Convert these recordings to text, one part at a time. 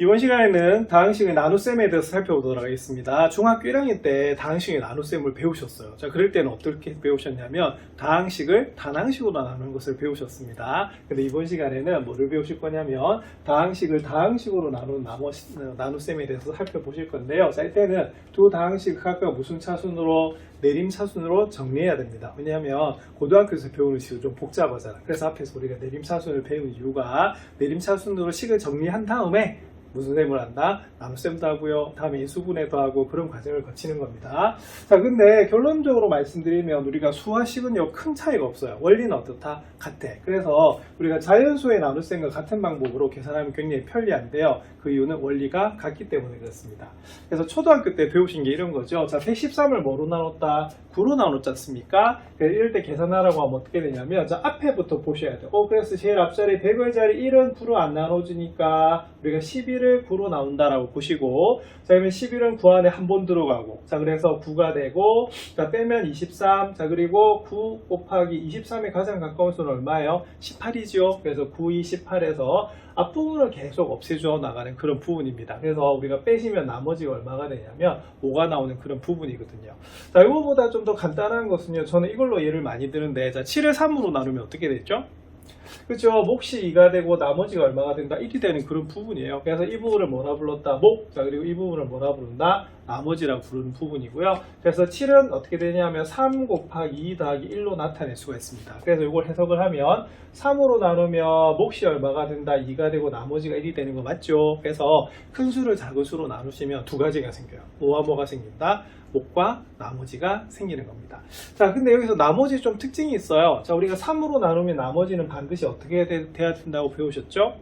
이번 시간에는 다항식의 나눗셈에 대해서 살펴보도록 하겠습니다. 중학교 1학년 때 다항식의 나눗셈을 배우셨어요. 자, 그럴 때는 어떻게 배우셨냐면 다항식을 단항식으로 나누는 것을 배우셨습니다. 근데 이번 시간에는 뭐를 배우실 거냐면 다항식을 다항식으로 나눈 나눗셈에 대해서 살펴보실 건데요. 자, 이때는 두 다항식 각각 무슨 차순으로 내림차순으로 정리해야 됩니다. 왜냐하면 고등학교에서 배우는 식은 좀 복잡하잖아. 그래서 앞에서 우리가 내림차순을 배운 이유가 내림차순으로 식을 정리한 다음에 무슨 셈을 한다? 나눗셈도 하고요. 다음에 인수분해도 하고 그런 과정을 거치는 겁니다. 자, 근데 결론적으로 말씀드리면 우리가 수와 식은요 큰 차이가 없어요. 원리는 어떻다? 같아. 그래서 우리가 자연수의 나눗셈과 같은 방법으로 계산하면 굉장히 편리한데요. 그 이유는 원리가 같기 때문에 그렇습니다. 그래서 초등학교 때 배우신 게 이런 거죠. 자, 113을 뭐로 나눴다? 9로 나눴지 않습니까? 이럴 때 계산하라고 하면 어떻게 되냐면 자, 앞에부터 보셔야 돼요. 그래서 제일 앞자리 100의 자리 1은 9로 안 나눠지니까 우리가 11을 9로 나눈다라고 보시고, 자, 그러면 11은 9 안에 한 번 들어가고, 자, 그래서 9가 되고, 자, 빼면 23, 자, 그리고 9 곱하기 23에 가장 가까운 수는 얼마예요? 18이죠. 그래서 9, 2, 18에서 앞부분을 계속 없애줘 나가는 그런 부분입니다. 그래서 우리가 빼시면 나머지가 얼마가 되냐면 5가 나오는 그런 부분이거든요. 자, 이거보다 좀 더 간단한 것은요, 저는 이걸로 예를 많이 드는데, 자, 7을 3으로 나누면 어떻게 되죠? 그렇죠. 몫이 2가 되고 나머지가 얼마가 된다? 1이 되는 그런 부분이에요. 그래서 이 부분을 뭐라 불렀다? 목. 자, 그리고 이 부분을 뭐라 부른다? 나머지라고 부르는 부분이고요. 그래서 7은 어떻게 되냐면 3 곱하기 2 더하기 1로 나타낼 수가 있습니다. 그래서 이걸 해석을 하면 3으로 나누면 몫이 얼마가 된다? 2가 되고 나머지가 1이 되는 거 맞죠? 그래서 큰 수를 작은 수로 나누시면 두 가지가 생겨요. 뭐와 뭐가 생긴다? 몫과 나머지가 생기는 겁니다. 자, 근데 여기서 나머지 좀 특징이 있어요. 자, 우리가 3으로 나누면 나머지는 반드시 어떻게 돼야 된다고 배우셨죠?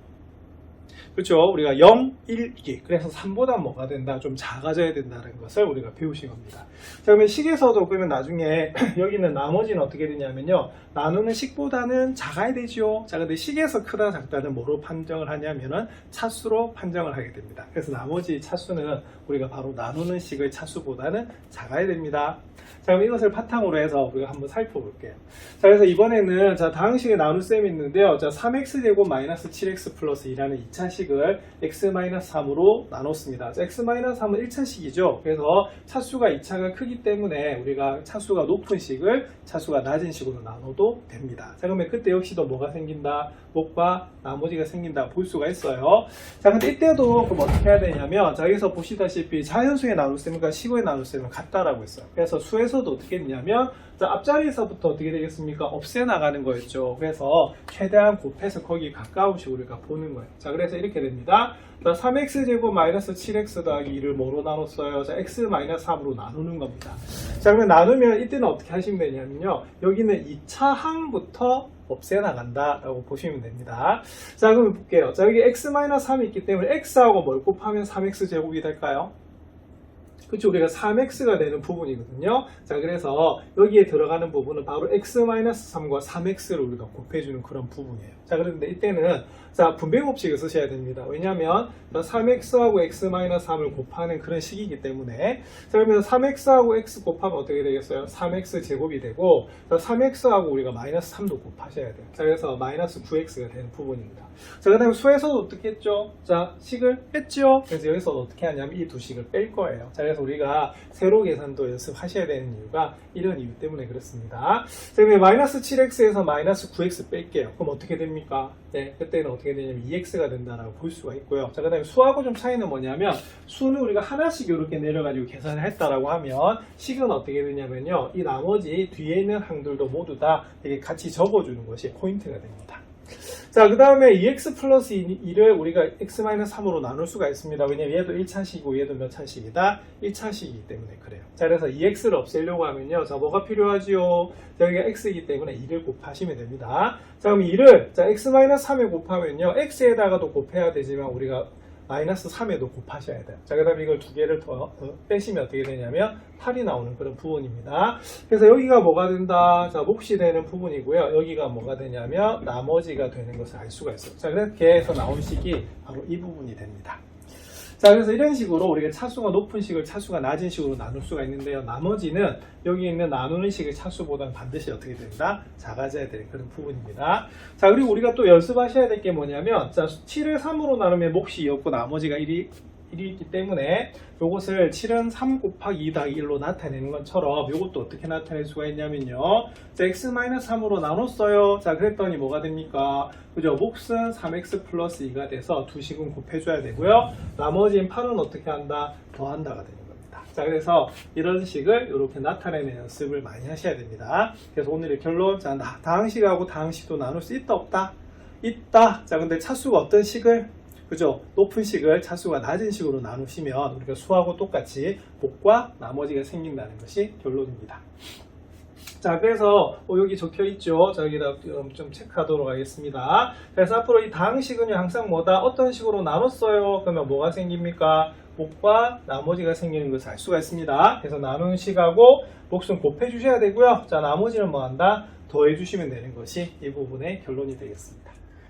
그렇죠. 우리가 0, 1, 2. 그래서 3보다 뭐가 된다? 좀 작아져야 된다는 것을 우리가 배우신 겁니다. 자, 그러면 식에서도 그러면 나중에 여기는 나머지는 어떻게 되냐면요. 나누는 식보다는 작아야 되죠. 자, 근데 식에서 크다 작다는 뭐로 판정을 하냐면은 차수로 판정을 하게 됩니다. 그래서 나머지 차수는 우리가 바로 나누는 식의 차수보다는 작아야 됩니다. 자, 그럼 이것을 바탕으로 해서 우리가 한번 살펴볼게요. 자, 그래서 이번에는 자, 다항식의 나눗셈이 있는데요. 자, 3x제곱 마이너스 7x 플러스 2라는 2차식을 x-3으로 나눴습니다. 자, x-3은 1차식이죠. 그래서 차수가 2차가 크기 때문에 우리가 차수가 높은 식을 차수가 낮은 식으로 나눠도 됩니다. 자, 그러면 그때 역시도 뭐가 생긴다? 몫과 나머지가 생긴다 볼 수가 있어요. 자, 근데 이때도 그럼 어떻게 해야 되냐면 자, 여기서 보시다시피 자연수의 나눗셈과 식의 나눗셈은 같다라고 했어요. 그래서 수에서도 어떻게 했냐면 자, 앞자리에서부터 어떻게 되겠습니까? 없애 나가는 거였죠. 그래서 최대한 곱해서 거기 가까운 식으로 우리가 보는 거예요. 자, 그래서 이렇게 됩니다. 자, 3x제곱 마이너스 7x 더하기 2를 뭐로 나눴어요? 자, x-3으로 나누는 겁니다. 자, 그러면 나누면 이때는 어떻게 하시면 되냐면요. 여기는 2차 항부터 없애 나간다 라고 보시면 됩니다. 자, 그럼 볼게요. 자, 여기 x-3이 있기 때문에 x하고 뭘 곱하면 3x제곱이 될까요? 그쵸, 우리가 3x가 되는 부분이거든요. 자, 그래서 여기에 들어가는 부분은 바로 x-3과 3x를 우리가 곱해주는 그런 부분이에요. 자, 그런데 이때는 자, 분배법칙을 쓰셔야 됩니다. 왜냐하면 3x하고 x-3을 곱하는 그런 식이기 때문에 자, 그러면 3x하고 x 곱하면 어떻게 되겠어요? 3x 제곱이 되고 자, 3x하고 우리가 마이너스 3도 곱하셔야 돼요. 자, 그래서 마이너스 9x가 되는 부분입니다. 자, 그 다음에 수에서도 어떻게 했죠? 자, 식을 뺐죠? 그래서 여기서 어떻게 하냐면 이 두 식을 뺄 거예요. 자, 그래서 우리가 세로 계산도 연습하셔야 되는 이유가 이런 이유 때문에 그렇습니다. 자, 그러면 마이너스 7x에서 마이너스 9x 뺄게요. 그럼 어떻게 됩니까? 네, 그때는 어떻게 되냐면 2x가 된다라고 볼 수가 있고요. 자, 그 다음에 수하고 좀 차이는 뭐냐면 수는 우리가 하나씩 이렇게 내려가지고 계산을 했다라고 하면 식은 어떻게 되냐면요. 이 나머지 뒤에 있는 항들도 모두 다 이렇게 같이 적어주는 것이 포인트가 됩니다. 자, 그 다음에 2x 플러스 2를 우리가 x-3으로 나눌 수가 있습니다. 왜냐면 얘도 1차식이고 얘도 몇 차식이다? 1차식이기 때문에 그래요. 자, 그래서 2x를 없애려고 하면요. 자, 뭐가 필요하지요? 자, 여기가 x이기 때문에 2를 곱하시면 됩니다. 자, 그럼 2를 자, x-3에 곱하면요. x에다가도 곱해야 되지만 우리가 마이너스 3에도 곱하셔야 돼요. 자, 그 다음에 이걸 두 개를 더 빼시면 어떻게 되냐면 8이 나오는 그런 부분입니다. 그래서 여기가 뭐가 된다? 자, 몫이 되는 부분이고요. 여기가 뭐가 되냐면 나머지가 되는 것을 알 수가 있어요. 자, 그렇게 해서 나온 식이 바로 이 부분이 됩니다. 자, 그래서 이런 식으로 우리가 차수가 높은 식을 차수가 낮은 식으로 나눌 수가 있는데요. 나머지는 여기 있는 나누는 식의 차수보다는 반드시 어떻게 된다? 작아져야 되는 그런 부분입니다. 자, 그리고 우리가 또 연습하셔야 될 게 뭐냐면, 자, 7을 3으로 나누면 몫이 2였고 나머지가 1이 있기 때문에 요것을 7은 3 곱하기 2 더하기 1로 나타내는 것처럼 요것도 어떻게 나타낼 수가 있냐면요. 자, x-3으로 나눴어요. 자, 그랬더니 뭐가 됩니까? 그죠? 몫은 3x 플러스 2가 돼서 두 식은 곱해줘야 되고요. 나머지인 8은 어떻게 한다? 더한다가 되는 겁니다. 자, 그래서 이런 식을 이렇게 나타내는 연습을 많이 하셔야 됩니다. 그래서 오늘의 결론, 자, 다항식하고 다항식도 나눌 수 있다 없다? 있다. 자, 근데 차수가 어떤 식을? 그죠? 높은 식을 차수가 낮은 식으로 나누시면 우리가 수하고 똑같이 몫과 나머지가 생긴다는 것이 결론입니다. 자, 그래서 여기 적혀 있죠. 자, 여기다 좀 체크하도록 하겠습니다. 그래서 앞으로 이 다항식은 항상 뭐다? 어떤 식으로 나눴어요? 그러면 뭐가 생깁니까? 몫과 나머지가 생기는 것을 알 수가 있습니다. 그래서 나누는 식하고 몫은 곱해 주셔야 되고요. 자, 나머지는 뭐 한다? 더해 주시면 되는 것이 이 부분의 결론이 되겠습니다.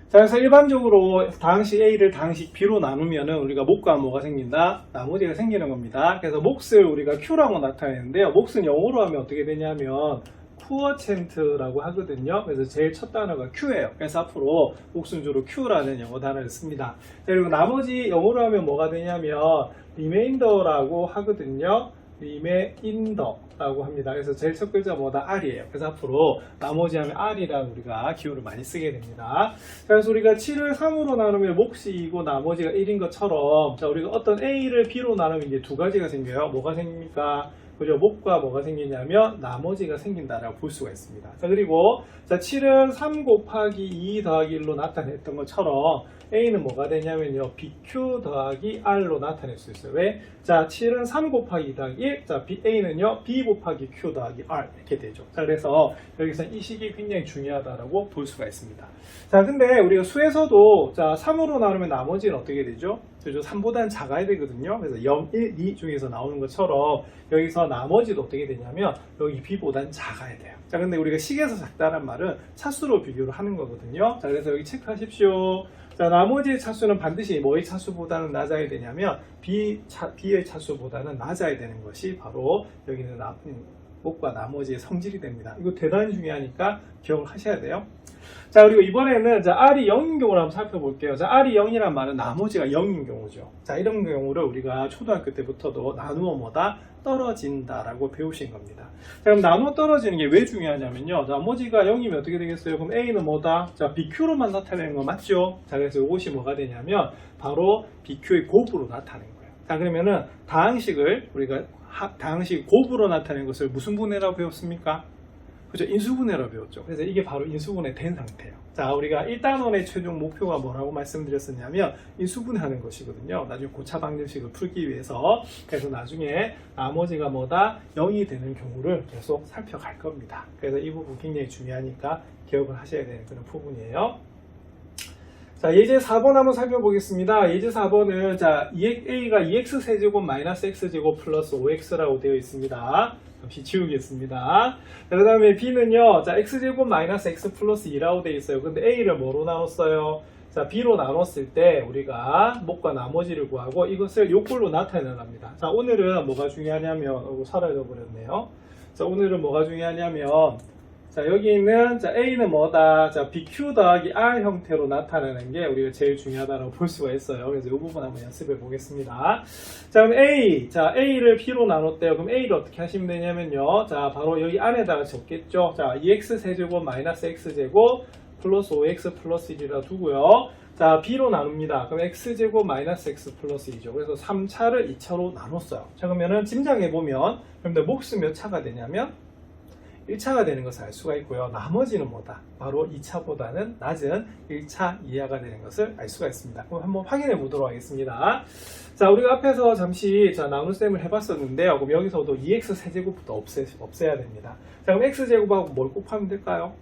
자, 그래서 일반적으로 다항식 A를 다항식 B로 나누면은 우리가 몫과 뭐가 생긴다? 나머지가 생기는 겁니다. 그래서 몫을 우리가 Q라고 나타내는데요. 몫은 영어로 하면 어떻게 되냐면 쿼첸트라고 하거든요. 그래서 제일 첫 단어가 Q예요. 그래서 앞으로 몫은 주로 Q라는 영어 단어를 씁니다. 자, 그리고 나머지 영어로 하면 뭐가 되냐면 리메인더라고 하거든요. 리메인더라고 합니다. 그래서 제일 첫 글자 뭐다? R이에요. 그래서 앞으로 나머지 하면 R이라는 우리가 기호를 많이 쓰게 됩니다. 그래서 우리가 7을 3으로 나누면 몫이 2고 나머지가 1인 것처럼, 자, 우리가 어떤 A를 B로 나누면 이제 두 가지가 생겨요. 뭐가 생깁니까? 그죠? 몫과 뭐가 생기냐면 나머지가 생긴다라고 볼 수가 있습니다. 자, 그리고 자, 7은 3 곱하기 2 더하기 1로 나타냈던 것처럼 A는 뭐가 되냐면요. BQ 더하기 R로 나타낼 수 있어요. 왜? 자, 7은 3 곱하기 2 더하기 1. 자, A는요. B 곱하기 Q 더하기 R 이렇게 되죠. 자, 그래서 여기서 이 식이 굉장히 중요하다라고 볼 수가 있습니다. 자, 근데 우리가 수에서도 자, 3으로 나누면 나머지는 어떻게 되죠? 그죠? 3보다는 작아야 되거든요. 그래서 0, 1, 2 중에서 나오는 것처럼 여기서 나머지도 어떻게 되냐면 여기 B보다는 작아야 돼요. 자, 근데 우리가 식에서 작다는 말은 차수로 비교를 하는 거거든요. 자, 그래서 여기 체크하십시오. 자, 나머지의 차수는 반드시 뭐의 차수보다는 낮아야 되냐면 B의 차수보다는 낮아야 되는 것이 바로 여기는 몫과 나머지의 성질이 됩니다. 이거 대단히 중요하니까 기억을 하셔야 돼요. 자, 그리고 이번에는 자, R이 0인 경우를 한번 살펴볼게요. 자, R이 0이란 말은 나머지가 0인 경우죠. 자, 이런 경우를 우리가 초등학교 때부터도 나누어 뭐다? 떨어진다라고 배우신 겁니다. 자, 그럼 나누어 떨어지는 게 왜 중요하냐면요. 나머지가 0이면 어떻게 되겠어요? 그럼 A는 뭐다? 자, BQ로만 나타내는 거 맞죠? 자, 그래서 이것이 뭐가 되냐면 바로 BQ의 곱으로 나타낸 거예요. 자, 그러면은 다항식을 우리가 다항식 곱으로 나타낸 것을 무슨 분해라고 배웠습니까? 그죠? 인수분해라고 배웠죠. 그래서 이게 바로 인수분해 된 상태예요. 자, 우리가 1단원의 최종 목표가 뭐라고 말씀드렸었냐면 인수분해하는 것이거든요. 나중에 고차 방정식을 풀기 위해서. 그래서 나중에 나머지가 뭐다? 0이 되는 경우를 계속 살펴갈 겁니다. 그래서 이 부분 굉장히 중요하니까 기억을 하셔야 되는 그런 부분이에요. 자, 예제 4번 한번 살펴보겠습니다. 예제 4번은 자, A가 2x 세제곱 마이너스 x제곱 플러스 5x라고 되어 있습니다. 잠시 지우겠습니다. 그 다음에 B는요, 자, x제곱 마이너스 x 플러스 2라고 되어 있어요. 근데 A를 뭐로 나눴어요? 자, B로 나눴을 때 우리가 몫과 나머지를 구하고 이것을 요꼴로 나타내랍니다. 자, 오늘은 뭐가 중요하냐면, 사라져 버렸네요. 자, 오늘은 뭐가 중요하냐면, 자, 여기 있는 자, A는 뭐다? 자, BQ 더하기 R 형태로 나타내는 게 우리가 제일 중요하다고 볼 수가 있어요. 그래서 이 부분 한번 연습해 보겠습니다. 자, 그럼 A. 자, A를 B로 나눴대요. 그럼 A를 어떻게 하시면 되냐면요. 자, 바로 여기 안에다가 적겠죠. 자, 2x 세제곱 마이너스 x제곱 플러스 5x 플러스 1이라 두고요. 자, B로 나눕니다. 그럼 x제곱 마이너스 x 플러스 2죠. 그래서 3차를 2차로 나눴어요. 자, 그러면은 짐작해보면, 그런데 몫은 몇 차가 되냐면 1차가 되는 것을 알 수가 있고요. 나머지는 뭐다? 바로 2차보다는 낮은 1차 이하가 되는 것을 알 수가 있습니다. 그럼 한번 확인해 보도록 하겠습니다. 자, 우리가 앞에서 잠시 나눗셈을 해봤었는데요. 그럼 여기서도 2x 세제곱부터 없애야 됩니다. 자, 그럼 x제곱하고 뭘 곱하면 될까요?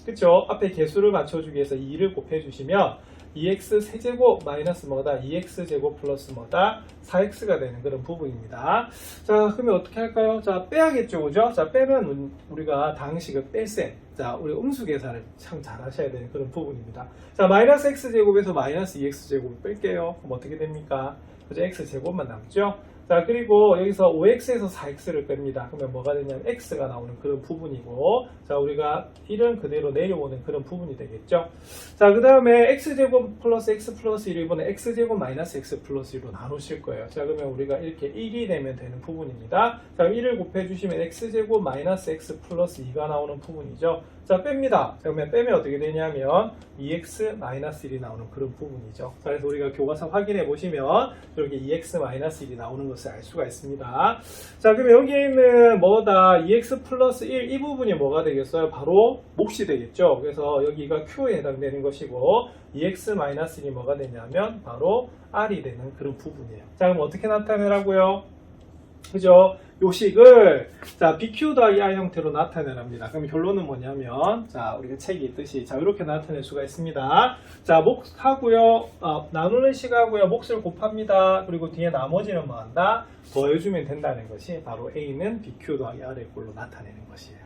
그쵸? 앞에 개수를 맞춰주기 위해서 2를 곱해주시면 2x 세제곱 마이너스 뭐다? 2x 제곱 플러스 뭐다? 4x가 되는 그런 부분입니다. 자, 그러면 어떻게 할까요? 자, 빼야겠죠, 그죠? 자, 빼면 우리가 당식을 뺄셈. 자, 우리 음수 계산을 참 잘 하셔야 되는 그런 부분입니다. 자, 마이너스 x제곱에서 마이너스 2x제곱을 뺄게요. 그럼 어떻게 됩니까? 그죠? x제곱만 남죠? 자, 그리고 여기서 5x에서 4x를 뺍니다. 그러면 뭐가 되냐면 x가 나오는 그런 부분이고, 자, 우리가 1은 그대로 내려오는 그런 부분이 되겠죠. 자, 그 다음에 x제곱 플러스 x 플러스 1을 이번에 x제곱 마이너스 x 플러스 1로 나누실 거예요. 자, 그러면 우리가 이렇게 1이 되면 되는 부분입니다. 자, 1을 곱해주시면 x제곱 마이너스 x 플러스 2가 나오는 부분이죠. 자, 뺍니다. 자, 그러면 빼면 어떻게 되냐면 2x 마이너스 1이 나오는 그런 부분이죠. 자, 그래서 우리가 교과서 확인해 보시면 이렇게 2x 마이너스 1이 나오는 것을 알 수가 있습니다. 자, 그러면 여기에 있는 뭐다? 2x 플러스 1 이 부분이 뭐가 되겠어요? 바로 몫이 되겠죠. 그래서 여기가 q에 해당되는 것이고 2x 마이너스 1이 뭐가 되냐면 바로 r이 되는 그런 부분이에요. 자, 그럼 어떻게 나타내라고요? 그죠? 요식을 자 BQ 더하기 R 형태로 나타내랍니다. 그럼 결론은 뭐냐면 자 우리가 책이 있듯이 자 이렇게 나타낼 수가 있습니다. 자 몫하고요 나누는 식하고요 몫을 곱합니다. 그리고 뒤에 나머지는 뭐한다? 더해주면 된다는 것이 바로 A는 BQ 더하기 R의 꼴로 나타내는 것이에요.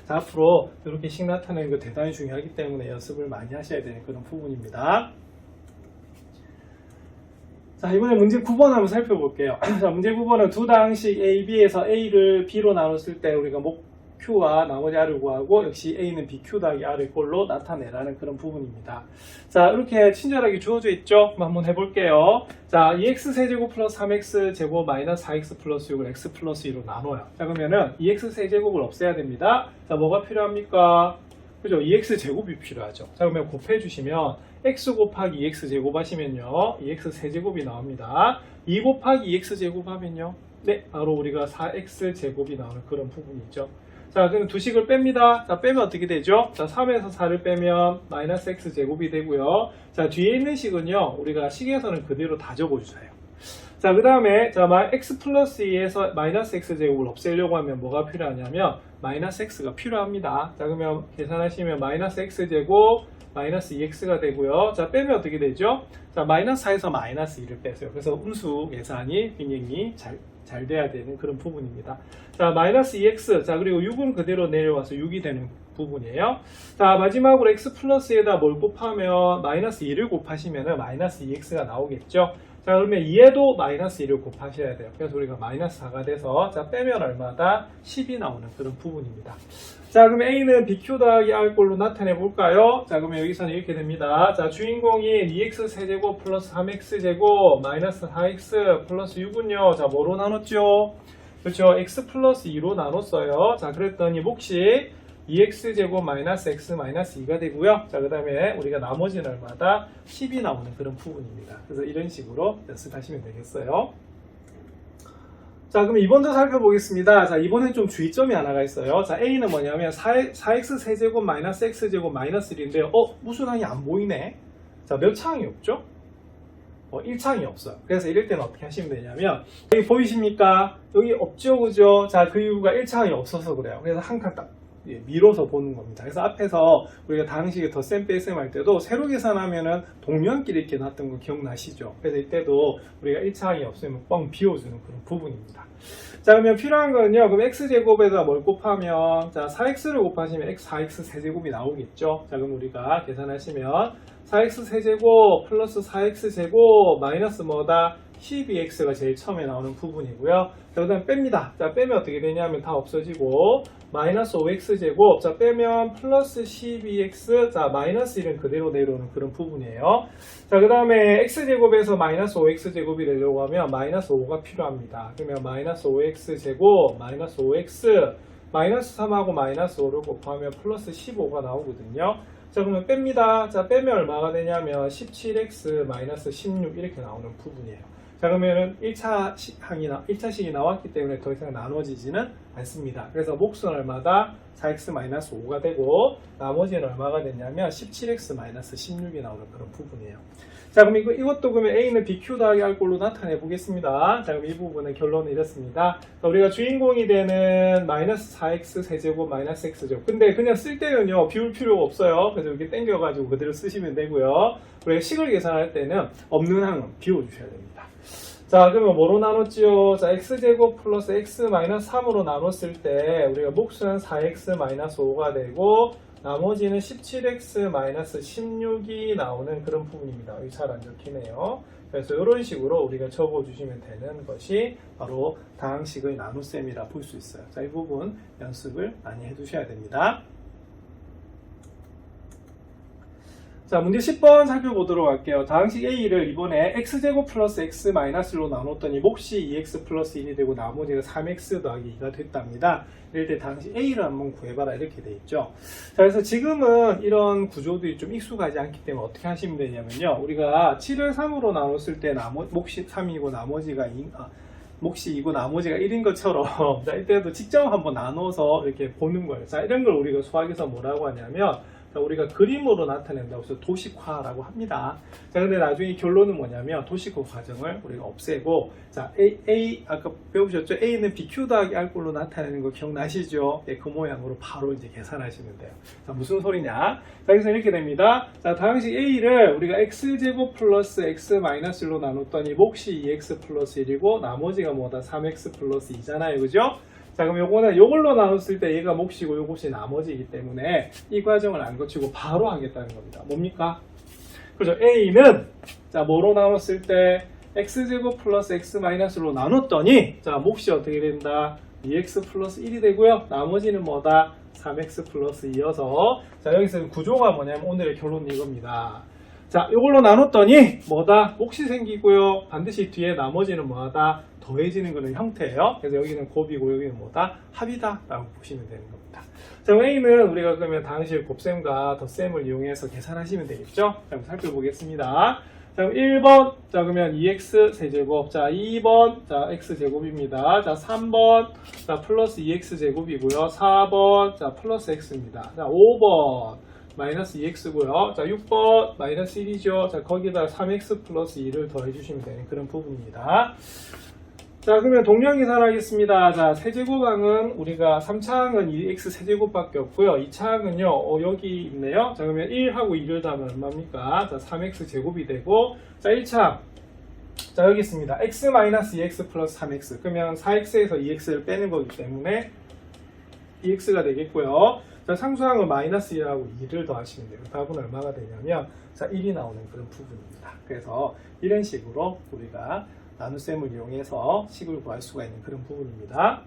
자 앞으로 이렇게 식 나타내는 거 대단히 중요하기 때문에 연습을 많이 하셔야 되는 그런 부분입니다. 자, 이번에 문제 9번 한번 살펴볼게요. 자, 문제 9번은 두 당식 A, B에서 A를 B로 나눴을 때 우리가 Q와 나머지 R을 구하고 역시 A는 BQ 더하기 R의 꼴로 나타내라는 그런 부분입니다. 자, 이렇게 친절하게 주어져 있죠? 한번 해볼게요. 자, 2x 세제곱 플러스 3x 제곱 마이너스 4x 플러스 6을 x 플러스 2로 나눠요. 자, 그러면은 2x 세제곱을 없애야 됩니다. 자, 뭐가 필요합니까? 그죠? 2x 제곱이 필요하죠. 자, 그러면 곱해주시면 x 곱하기 2x 제곱 하시면요 2x 세제곱이 나옵니다. 2 곱하기 2x 제곱 하면요 네 바로 우리가 4x 제곱이 나오는 그런 부분이죠. 자, 그럼 두 식을 뺍니다. 자, 빼면 어떻게 되죠? 자, 3에서 4를 빼면 마이너스 x 제곱이 되고요. 자, 뒤에 있는 식은요 우리가 식에서는 그대로 다 적어주세요. 자, 그 다음에 자 x 플러스 2에서 마이너스 x 제곱을 없애려고 하면 뭐가 필요하냐면 마이너스 x가 필요합니다. 자, 그러면 계산하시면 마이너스 x 제곱 마이너스 2x가 되고요. 자, 빼면 어떻게 되죠? 자, 마이너스 4에서 마이너스 2를 빼세요. 그래서 음수 계산이 굉장히 잘 돼야 되는 그런 부분입니다. 자, 마이너스 2x. 자, 그리고 6은 그대로 내려와서 6이 되는 부분이에요. 자, 마지막으로 x 플러스에다 뭘 곱하면 마이너스 2를 곱하시면 마이너스 2x가 나오겠죠. 자, 그러면 2에도 마이너스 1을 곱하셔야 돼요. 그래서 우리가 마이너스 4가 돼서 자 빼면 얼마다? 10이 나오는 그런 부분입니다. 자, 그러면 A는 BQ 더하기 R 꼴로 나타내 볼까요? 자, 그러면 여기서는 이렇게 됩니다. 자, 주인공이 2x 세제곱 플러스 3x 제곱 마이너스 4x 플러스 6은요. 자, 뭐로 나눴죠? 그렇죠. x 플러스 2로 나눴어요. 자, 그랬더니 몫이 2x제곱 마이너스 x 마이너스 2가 되고요. 자, 그 다음에 우리가 나머지는 얼마다? 10이 나오는 그런 부분입니다. 그래서 이런 식으로 연습하시면 되겠어요. 자, 그럼 2번도 살펴보겠습니다. 자, 이번엔 좀 주의점이 하나가 있어요. 자, A는 뭐냐면 4x 세제곱 마이너스 x제곱 마이너스 1인데요. 무슨 항이 안 보이네? 자, 몇 창이 없죠? 1창이 없어요. 그래서 이럴 때는 어떻게 하시면 되냐면 여기 보이십니까? 여기 없죠, 그죠? 자, 그 이유가 1창이 없어서 그래요. 그래서 한 칸 딱 밀어서 보는 겁니다. 그래서 앞에서 우리가 당시에 덧셈 뺄셈 할 때도 세로 계산하면은 동면끼리 이렇게 놨던 거 기억나시죠? 그래서 이때도 우리가 1차항이 없으면 뻥 비워주는 그런 부분입니다. 자, 그러면 필요한 거는요. 그럼 x제곱에다 뭘 곱하면 자 4x를 곱하시면 4x 세제곱이 나오겠죠. 자, 그럼 우리가 계산하시면 4x 세제곱 플러스 4x 제곱 마이너스 뭐다? 12x가 제일 처음에 나오는 부분이고요. 자, 그 다음 뺍니다. 자, 빼면 어떻게 되냐면 다 없어지고 마이너스 5x 제곱 자 빼면 플러스 12x 자 마이너스 1은 그대로 내려오는 그런 부분이에요. 자, 그 다음에 x제곱에서 마이너스 5x 제곱이 되려고 하면 마이너스 5가 필요합니다. 그러면 마이너스 5x 제곱 마이너스 5x 마이너스 3하고 마이너스 5를 곱하면 플러스 15가 나오거든요. 자, 그러면 뺍니다. 자, 빼면 얼마가 되냐면 17x 마이너스 16 이렇게 나오는 부분이에요. 자, 그러면은 1차식이 나왔기 때문에 더 이상 나눠지지는 않습니다. 그래서 몫은 얼마다? 4x-5가 되고 나머지는 얼마가 되냐면 17x-16이 나오는 그런 부분이에요. 자, 그럼 이것도 그러면 A는 BQ 더하기 R 꼴로 나타내 보겠습니다. 자, 그럼 이 부분의 결론은 이렇습니다. 우리가 주인공이 되는 마이너스 4x 세제곱 마이너스 x제곱. 근데 그냥 쓸 때는요, 비울 필요가 없어요. 그래서 이렇게 당겨가지고 그대로 쓰시면 되고요. 우리가 식을 계산할 때는 없는 항은 비워주셔야 됩니다. 자, 그러면 뭐로 나눴지요? 자, x제곱 플러스 x 마이너스 3으로 나눴을 때 우리가 몫은 4x 마이너스 5가 되고 나머지는 17x 마이너스 16이 나오는 그런 부분입니다. 여기 잘 안 적히네요. 그래서 이런 식으로 우리가 적어주시면 되는 것이 바로 다항식의 나눗셈이라 볼 수 있어요. 자, 이 부분 연습을 많이 해두셔야 됩니다. 자, 문제 10번 살펴보도록 할게요. 다항식 A를 이번에 x제곱 플러스 x 마이너스로 나눴더니 몫이 2x 플러스 1이 되고 나머지가 3x 더하기 2가 됐답니다. 이럴 때 다항식 A를 한번 구해봐라 이렇게 돼 있죠. 자, 그래서 지금은 이런 구조들이 좀 익숙하지 않기 때문에 어떻게 하시면 되냐면요. 우리가 7을 3으로 나눴을 때 몫이 3이고 나머지가 2, 몫이 2고 나머지가 1인 것처럼 자, 이때도 직접 한번 나눠서 이렇게 보는 거예요. 자, 이런 걸 우리가 수학에서 뭐라고 하냐면 우리가 그림으로 나타낸다고 해서 도식화라고 합니다. 자, 근데 나중에 결론은 뭐냐면 도식화 과정을 우리가 없애고, 자, 아까 배우셨죠? A는 BQ 더하기 R 꼴로 나타내는 거 기억나시죠? 예, 그 모양으로 바로 이제 계산하시면 돼요. 자, 무슨 소리냐? 자, 그래서 이렇게 됩니다. 자, 다항식 A를 우리가 X제곱 플러스 X 마이너스로 나눴더니 몫이 2X 플러스 1이고 나머지가 뭐다? 3X 플러스 2잖아요. 그죠? 자, 그럼 요거는 요걸로 나눴을 때 얘가 몫이고 요것이 나머지이기 때문에 이 과정을 안 거치고 바로 하겠다는 겁니다. 뭡니까? 그죠? A는 자, 뭐로 나눴을 때 x제곱 플러스 x 마이너스로 나눴더니 자, 몫이 어떻게 된다? 2x 플러스 1이 되고요. 나머지는 뭐다? 3x 플러스 2여서 자, 여기서 구조가 뭐냐면 오늘의 결론은 이겁니다. 자, 이걸로 나눴더니 뭐다? 몫이 생기고요. 반드시 뒤에 나머지는 뭐하다? 더해지는 그런 형태예요. 그래서 여기는 곱이고 여기는 뭐다? 합이다 라고 보시면 되는 겁니다. 자, A는 우리가 그러면 다항식 곱셈과 덧셈을 이용해서 계산하시면 되겠죠? 자, 한번 살펴보겠습니다. 자, 1번 자, 그러면 2x 세제곱. 자, 2번 자, x제곱입니다. 자, 3번 자, 플러스 2x 제곱이고요. 4번 자, 플러스 x입니다. 자, 5번 마이너스 2x고요. 자, 6번 마이너스 1이죠. 자, 거기다 3x 플러스 2를 더해주시면 되는 그런 부분입니다. 자, 그러면 동량 계산하겠습니다. 자, 세제곱항은 우리가 3차항은 2x 세제곱밖에 없고요. 2차항은요, 여기 있네요. 자, 그러면 1하고 2를 더하면 얼마입니까? 자, 3x 제곱이 되고, 자, 1차항. 자, 여기 있습니다. x-2x 플러스 3x. 그러면 4x에서 2x를 빼는 거기 때문에 2x가 되겠고요. 자, 상수항은 마이너스 1하고 2를 더하시면 돼요. 답은 얼마가 되냐면, 자, 1이 나오는 그런 부분입니다. 그래서 이런 식으로 우리가 나눗셈을 이용해서 식을 구할 수가 있는 그런 부분입니다.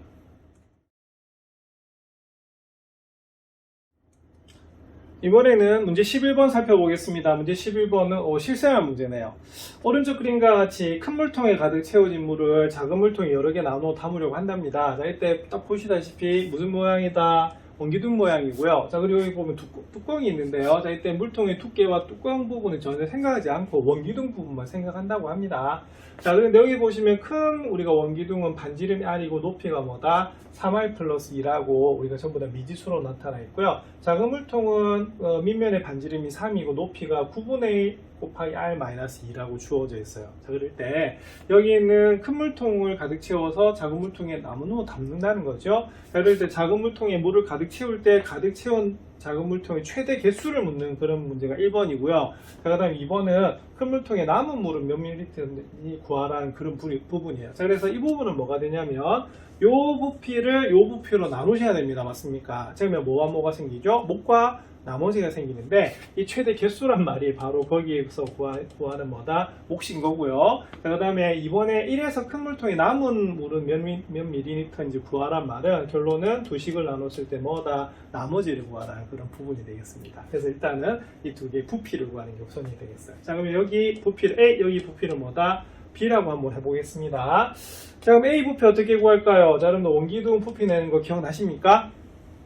이번에는 문제 11번 살펴보겠습니다. 문제 11번은 실생활 문제네요. 오른쪽 그림과 같이 큰 물통에 가득 채워진 물을 작은 물통에 여러 개 나눠 담으려고 한답니다. 자, 이때 딱 보시다시피 무슨 모양이다? 원기둥 모양이고요. 자, 그리고 여기 보면 뚜껑이 있는데요. 자, 이때 물통의 두께와 뚜껑 부분은 전혀 생각하지 않고 원기둥 부분만 생각한다고 합니다. 자, 그런데 여기 보시면 큰 우리가 원기둥은 반지름이 R이고 높이가 뭐다? 3R 플러스 2라고 우리가 전부 다 미지수로 나타나 있고요. 작은 물통은 밑면의 반지름이 3이고 높이가 9분의 1 곱하기 R 마이너스 2라고 주어져 있어요. 자, 그럴 때 여기 있는 큰 물통을 가득 채워서 작은 물통에 나무로 담는다는 거죠. 자, 그럴 때 작은 물통에 물을 가득 채울 때 가득 채운 작은 물통의 최대 개수를 묻는 그런 문제가 1번이고요. 자, 그 다음에 2번은 큰 물통에 남은 물은 몇 밀리리터인지 구하라는 그런 부분이에요. 자, 그래서 이 부분은 뭐가 되냐면 요 부피를 요 부피로 나누셔야 됩니다. 맞습니까? 자, 그러면 뭐가 생기죠? 목과 나머지가 생기는데 이 최대 개수란 말이 바로 거기에서 구하는 뭐다? 몫인 거고요. 자, 그 다음에 이번에 1에서 큰 물통에 남은 물은 몇 밀리리터인지 구하란 말은 결론은 두 식을 나눴을 때 뭐다? 나머지를 구하라는 그런 부분이 되겠습니다. 그래서 일단은 이 두 개의 부피를 구하는 게 우선이 되겠어요. 자, 그러면 여기 부피를 A, 여기 부피는 뭐다? B라고 한번 해보겠습니다. 자, 그럼 A 부피 어떻게 구할까요? 자, 여러분들 원기둥 부피 내는 거 기억나십니까?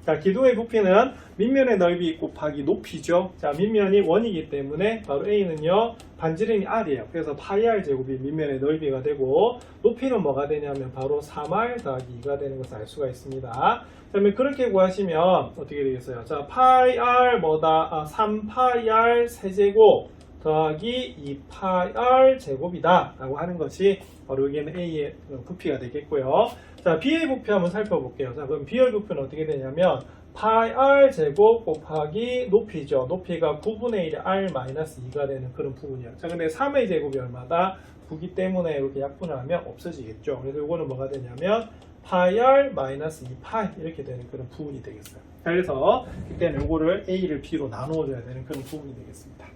자, 기둥의 부피는 밑면의 넓이 곱하기 높이죠. 자, 밑면이 1이기 때문에 바로 A는요, 반지름이 R이에요. 그래서 파이 R 제곱이 밑면의 넓이가 되고, 높이는 뭐가 되냐면 바로 3R 더하기 2가 되는 것을 알 수가 있습니다. 그러면 그렇게 구하시면 어떻게 되겠어요? 자, 파이 R 뭐다? 3파이 R 세제곱 더하기 2파이 R 제곱이다 라고 하는 것이 바로 여기에는 A의 부피가 되겠고요. 자, B의 부피 한번 살펴볼게요. 자, 그럼 B의 부피는 어떻게 되냐면 파이 R 제곱 곱하기 높이죠. 높이가 9분의 1의 R 마이너스 2가 되는 그런 부분이에요. 자, 근데 3의 제곱이 얼마다? 9기 때문에 이렇게 약분을 하면 없어지겠죠. 그래서 이거는 뭐가 되냐면 파이 R 마이너스 2파이 이렇게 되는 그런 부분이 되겠어요. 자, 그래서 이때는 이거를 A를 B로 나누어줘야 되는 그런 부분이 되겠습니다.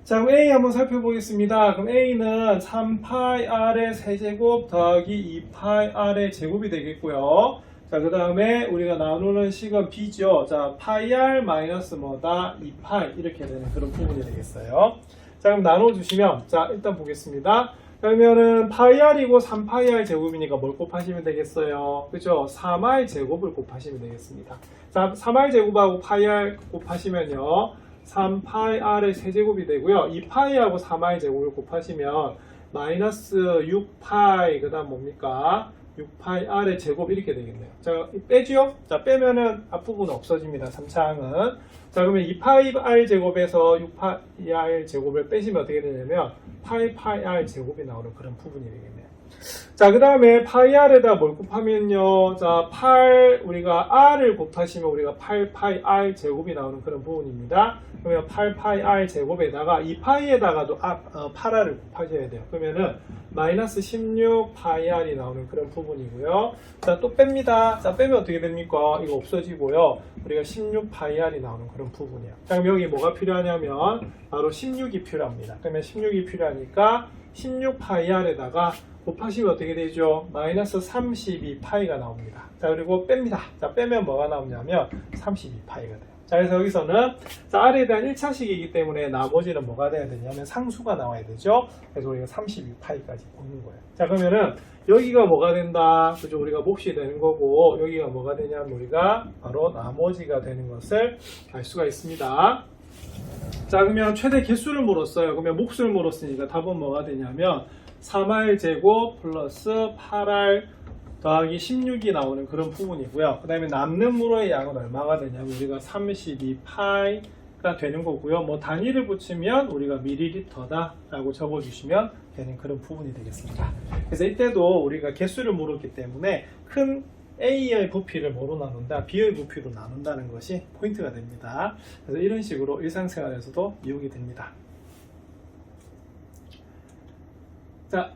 자, 그럼 A 한번 살펴보겠습니다. 그럼 A는 3파이 R의 세제곱 더하기 2파이 R의 제곱이 되겠고요. 자, 그 다음에 우리가 나누는 식은 B죠. 자, 파이 R 마이너스 뭐다? 2파이 이렇게 되는 그런 부분이 되겠어요. 자, 그럼 나눠주시면, 자, 일단 보겠습니다. 그러면은 파이 R이고 3파이 R 제곱이니까 뭘 곱하시면 되겠어요? 그죠? 3R 제곱을 곱하시면 되겠습니다. 자, 3R 제곱하고 파이 R 곱하시면요. 3파이 R의 세제곱이 되고요. 2파이하고 3R 제곱을 곱하시면 마이너스 6파이 그 다음 뭡니까? 6파이 R의 제곱 이렇게 되겠네요. 자, 빼지요? 자, 빼면은 앞부분은 없어집니다. 3차항은. 자, 그러면 2파이 R 제곱에서 6파이 R 제곱을 빼시면 어떻게 되냐면 파이 R 제곱이 나오는 그런 부분이 되겠네요. 자, 그 다음에 파이 R에다 뭘 곱하면요. 자, 우리가 R을 곱하시면 우리가 8파이 R 제곱이 나오는 그런 부분입니다. 그러면 8파이 R 제곱에다가 2파이에다가도 8R을 곱하셔야 돼요. 그러면은 마이너스 16파이 R이 나오는 그런 부분이고요. 자, 또 뺍니다. 자, 빼면 어떻게 됩니까? 이거 없어지고요. 우리가 16파이 R이 나오는 그런 부분이에요. 자, 그럼 여기 뭐가 필요하냐면 바로 16이 필요합니다. 그러면 16이 필요하니까 16파이 R에다가 곱하시면 어떻게 되죠? 마이너스 32파이가 나옵니다. 자, 그리고 뺍니다. 자, 빼면 뭐가 나오냐면 32파이가 돼요. 자, 그래서 여기서는 자, R에 대한 1차식이기 때문에 나머지는 뭐가 돼야 되냐면 상수가 나와야 되죠. 그래서 우리가 32파이까지 보는 거예요. 자, 그러면은 여기가 뭐가 된다? 그죠? 우리가 몫이 되는 거고, 여기가 뭐가 되냐면 우리가 바로 나머지가 되는 것을 알 수가 있습니다. 자, 그러면 최대 개수를 물었어요. 그러면 몫을 물었으니까 답은 뭐가 되냐면 3R 제곱 플러스 8R 더하기 16이 나오는 그런 부분이고요. 그 다음에 남는 물의 양은 얼마가 되냐면 우리가 32파이가 되는 거고요. 뭐 단위를 붙이면 우리가 밀리리터다 라고 적어주시면 되는 그런 부분이 되겠습니다. 그래서 이때도 우리가 개수를 물었기 때문에 큰 A의 부피를 뭐로 나눈다? B의 부피로 나눈다는 것이 포인트가 됩니다. 그래서 이런 식으로 일상생활에서도 이용이 됩니다. 자,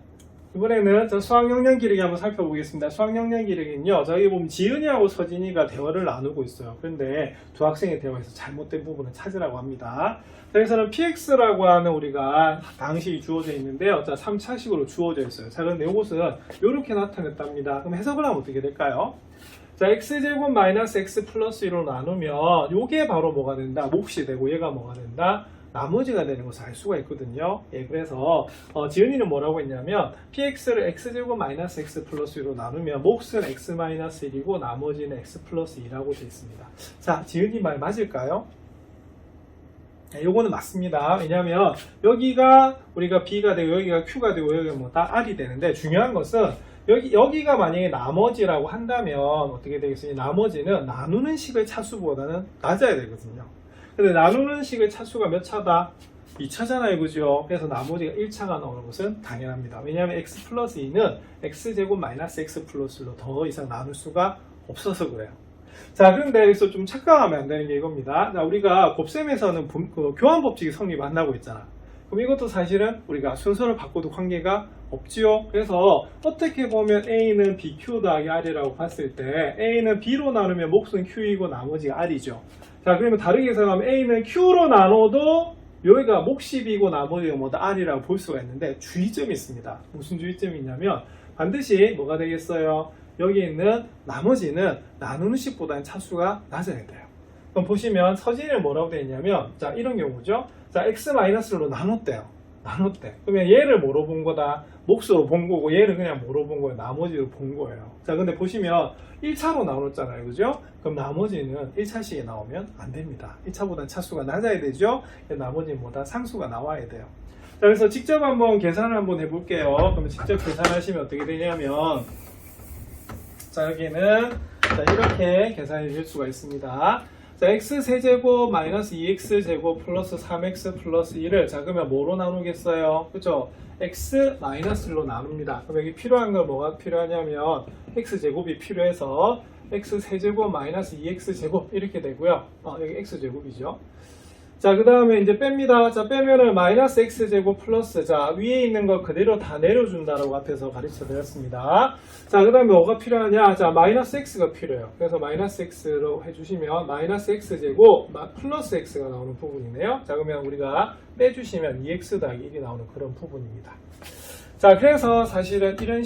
이번에는 수학영역 기르기 한번 살펴보겠습니다. 수학영역 기르기는요, 저기 보면 지은이하고 서진이가 대화를 나누고 있어요. 그런데 두 학생의 대화에서 잘못된 부분을 찾으라고 합니다. 자, 여기서는 px라고 하는 우리가 방식이 주어져 있는데요. 자, 3차식으로 주어져 있어요. 자, 그런데 이것은 이렇게 나타냈답니다. 그럼 해석을 하면 어떻게 될까요? 자, x제곱 마이너스 x 플러스 1로 나누면 이게 바로 뭐가 된다? 몫이 되고 얘가 뭐가 된다? 나머지가 되는 것을 알 수가 있거든요. 예, 그래서 지은이는 뭐라고 했냐면 px를 x제곱 마이너스 x 플러스 1로 나누면 몫은 x 마이너스 1이고 나머지는 x 플러스 2라고 되어 있습니다. 자, 지은이 말 맞을까요? 네, 요거는 맞습니다. 왜냐하면 여기가 우리가 b가 되고 여기가 q가 되고 여기가 뭐 다 r이 되는데 중요한 것은 여기가 만약에 나머지라고 한다면 어떻게 되겠어요? 나머지는 나누는 식의 차수보다는 낮아야 되거든요. 근데 나누는 식의 차수가 몇 차다? 2차잖아요. 그죠? 그래서 나머지가 1차가 나오는 것은 당연합니다. 왜냐하면 x 플러스 2는 x제곱 마이너스 x 플러스 1로 더 이상 나눌 수가 없어서 그래요. 자, 그런데 여기서 좀 착각하면 안 되는 게 이겁니다. 자, 우리가 곱셈에서는 교환법칙이 성립한다고 했잖아. 그럼 이것도 사실은 우리가 순서를 바꿔도 관계가 없지요. 그래서 어떻게 보면 A는 BQ 더하기 R이라고 봤을 때 A는 B로 나누면 몫은 Q이고 나머지가 R이죠. 자, 그러면 다르게 해석하면 A는 Q로 나눠도 여기가 몫이 B고 나머지가 뭐다 R이라고 볼 수가 있는데 주의점이 있습니다. 무슨 주의점이 있냐면 반드시 뭐가 되겠어요? 여기 있는 나머지는 나누는 식보다는 차수가 낮아야 돼요. 그럼 보시면 서진이는 뭐라고 되어 있냐면 자, 이런 경우죠. 자, x-로 나눴대요. 나눗대. 그러면 얘를 뭐로 본 거다? 몫으로 본 거고 얘를 그냥 뭐로 본 거예요? 나머지로 본 거예요. 자, 근데 보시면 1차로 나눴잖아요. 그죠? 그럼 나머지는 1차식이 나오면 안 됩니다. 1차보다 차수가 낮아야 되죠? 나머지는 뭐다? 상수가 나와야 돼요. 자, 그래서 직접 한번 계산을 한번 해볼게요. 그러면 직접 계산하시면 어떻게 되냐면, 자, 여기는 자, 이렇게 계산이 될 수가 있습니다. 자, x세제곱 마이너스 2x제곱 플러스 3x 플러스 1을 자, 그러면 뭐로 나누겠어요? 그죠? x 마이너스 1로 나눕니다. 그럼 여기 필요한 건 뭐가 필요하냐면 x제곱이 필요해서 x세제곱 마이너스 2x제곱 이렇게 되고요. 여기 x제곱이죠. 자, 그 다음에 이제 뺍니다. 자, 빼면은 마이너스 x제곱 플러스, 자, 위에 있는 거 그대로 다 내려준다라고 앞에서 가르쳐 드렸습니다. 자, 그 다음에 뭐가 필요하냐? 자, 마이너스 x가 필요해요. 그래서 마이너스 x로 해주시면 마이너스 x제곱 플러스 x가 나오는 부분이네요. 자, 그러면 우리가 빼주시면 2x 더하기 1이 나오는 그런 부분입니다. 자, 그래서 사실은 이런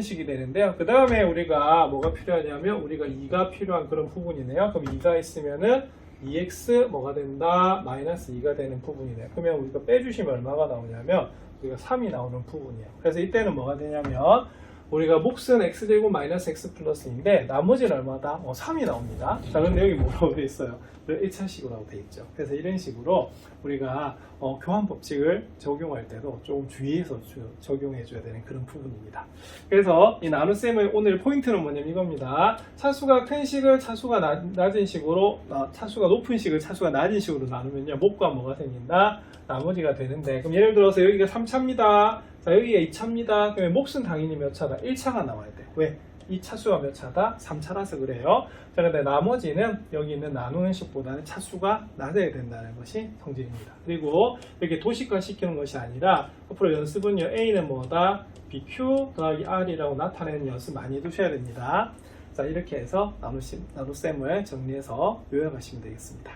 식이 되는데요. 그 다음에 우리가 뭐가 필요하냐면 우리가 2가 필요한 그런 부분이네요. 그럼 2가 있으면은 2x 뭐가 된다? 마이너스 2가 되는 부분이네요. 그러면 우리가 빼주시면 얼마가 나오냐면 우리가 3이 나오는 부분이에요. 그래서 이때는 뭐가 되냐면 우리가 몫은 x제곱 마이너스 x 플러스인데 나머지는 얼마다? 3이 나옵니다. 자, 근데 여기 뭐라고 되어 있어요? 1차식으로 되어 있죠. 그래서 이런 식으로 우리가 교환 법칙을 적용할 때도 조금 주의해서 적용해 줘야 되는 그런 부분입니다. 그래서 이 나눗셈의 오늘 포인트는 뭐냐면 이겁니다. 차수가 큰 식을 차수가 낮은 식으로, 차수가 높은 식을 차수가 낮은 식으로 나누면요, 몫과 뭐가 생긴다? 나머지가 되는데, 그럼 예를 들어서 여기가 3차입니다. 자, 여기가 2차입니다. 그러면 몫은 당연히 몇 차다? 1차가 나와야 돼. 왜? 이 차수가 몇 차다? 3차라서 그래요. 자, 근데 나머지는 여기 있는 나누는 식보다는 차수가 낮아야 된다는 것이 성질입니다. 그리고 이렇게 도식화 시키는 것이 아니라 앞으로 연습은요, A는 뭐다? BQ 더하기 R이라고 나타내는 연습 많이 해두셔야 됩니다. 자, 이렇게 해서 나눗셈을 정리해서 요약하시면 되겠습니다.